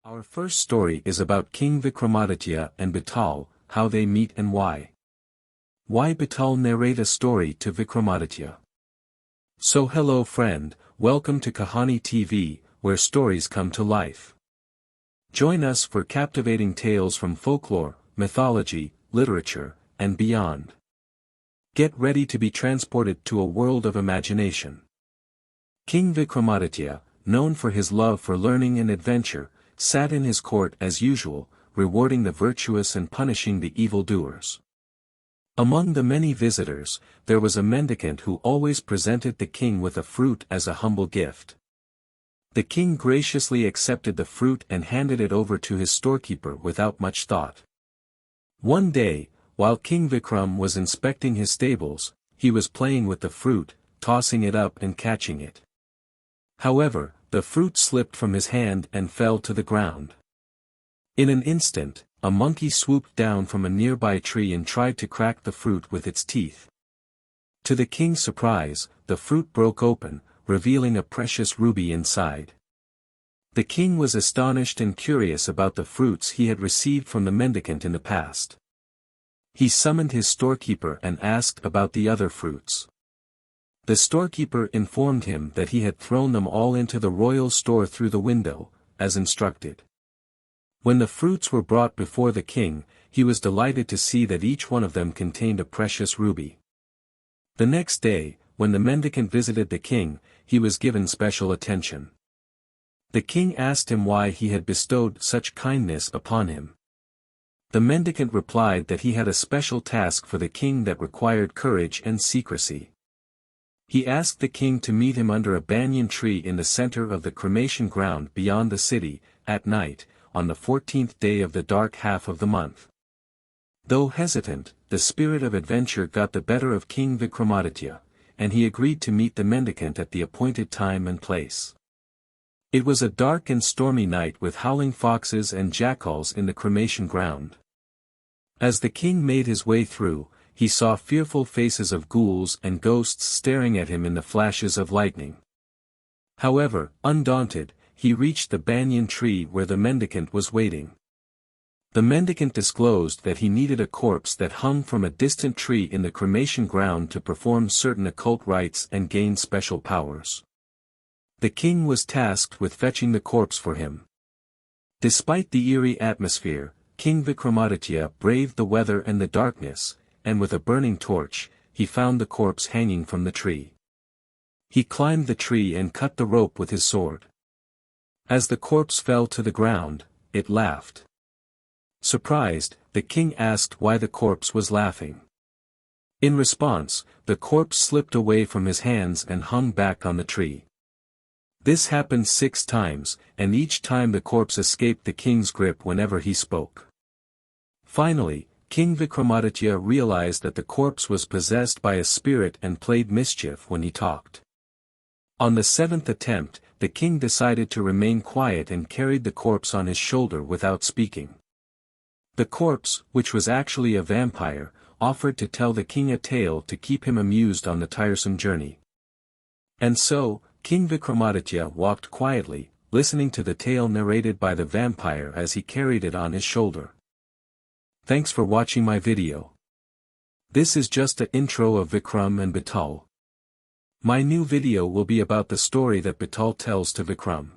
Our first story is about King Vikramaditya and Betal, how they meet and why. Why Betal narrate a story to Vikramaditya? So hello friend, welcome to Kahani TV, where stories come to life. Join us for captivating tales from folklore, mythology, literature, and beyond. Get ready to be transported to a world of imagination. King Vikramaditya, known for his love for learning and adventure, sat in his court as usual, rewarding the virtuous and punishing the evildoers. Among the many visitors, there was a mendicant who always presented the king with a fruit as a humble gift. The king graciously accepted the fruit and handed it over to his storekeeper without much thought. One day, while King Vikram was inspecting his stables, he was playing with the fruit, tossing it up and catching it. However, the fruit slipped from his hand and fell to the ground. In an instant, a monkey swooped down from a nearby tree and tried to crack the fruit with its teeth. To the king's surprise, the fruit broke open, revealing a precious ruby inside. The king was astonished and curious about the fruits he had received from the mendicant in the past. He summoned his storekeeper and asked about the other fruits. The storekeeper informed him that he had thrown them all into the royal store through the window, as instructed. When the fruits were brought before the king, he was delighted to see that each one of them contained a precious ruby. The next day, when the mendicant visited the king, he was given special attention. The king asked him why he had bestowed such kindness upon him. The mendicant replied that he had a special task for the king that required courage and secrecy. He asked the king to meet him under a banyan tree in the center of the cremation ground beyond the city, at night, on the 14th day of the dark half of the month. Though hesitant, the spirit of adventure got the better of King Vikramaditya, and he agreed to meet the mendicant at the appointed time and place. It was a dark and stormy night with howling foxes and jackals in the cremation ground. As the king made his way through, he saw fearful faces of ghouls and ghosts staring at him in the flashes of lightning. However, undaunted, he reached the banyan tree where the mendicant was waiting. The mendicant disclosed that he needed a corpse that hung from a distant tree in the cremation ground to perform certain occult rites and gain special powers. The king was tasked with fetching the corpse for him. Despite the eerie atmosphere, King Vikramaditya braved the weather and the darkness, and with a burning torch, he found the corpse hanging from the tree. He climbed the tree and cut the rope with his sword. As the corpse fell to the ground, it laughed. Surprised, the king asked why the corpse was laughing. In response, the corpse slipped away from his hands and hung back on the tree. This happened 6 times, and each time the corpse escaped the king's grip whenever he spoke. Finally, King Vikramaditya realized that the corpse was possessed by a spirit and played mischief when he talked. On the 7th attempt, the king decided to remain quiet and carried the corpse on his shoulder without speaking. The corpse, which was actually a vampire, offered to tell the king a tale to keep him amused on the tiresome journey. And so, King Vikramaditya walked quietly, listening to the tale narrated by the vampire as he carried it on his shoulder. Thanks for watching my video. This is just an intro of Vikram and Betal. My new video will be about the story that Betal tells to Vikram.